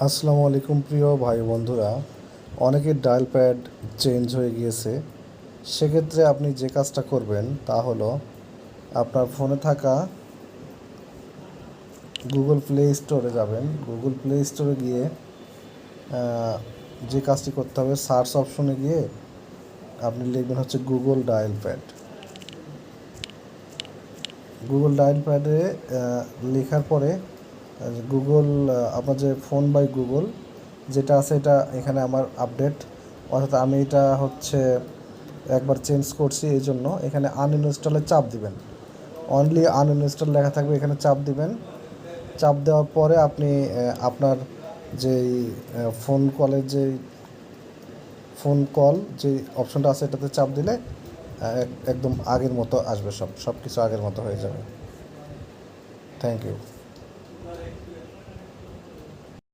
আসসালামু আলাইকুম প্রিয় ভাই বন্ধুরা। অনেকের ডায়াল প্যাড চেঞ্জ হয়ে গিয়েছে। সেক্ষেত্রে আপনি যে কাজটা করবেন তা হলো আপনার ফোনে থাকা গুগল প্লে স্টোরে যাবেন। গুগল প্লে স্টোরে গিয়ে যে কাজটি করতে হবে, সার্চ অপশনে গিয়ে আপনি লিখবেন হচ্ছে Google dial pad. Google dial প্যাডে লেখার পরে গুগল আপনার যে ফোন বাই গুগল যেটা আছে এটা এখানে আমার আপডেট, অর্থাৎ আমি এটা হচ্ছে একবার চেঞ্জ করছি, এই জন্য এখানে আনইনস্টলে চাপ দিবেন। অনলি আনইনস্টল লেখা থাকবে, এখানে চাপ দিবেন। চাপ দেওয়ার পরে আপনি আপনার যেই ফোন কল যে অপশনটা আছে এটাতে চাপ দিলে একদম আগের মতো আসবে, সব কিছু আগের মতো হয়ে যাবে। Thank you.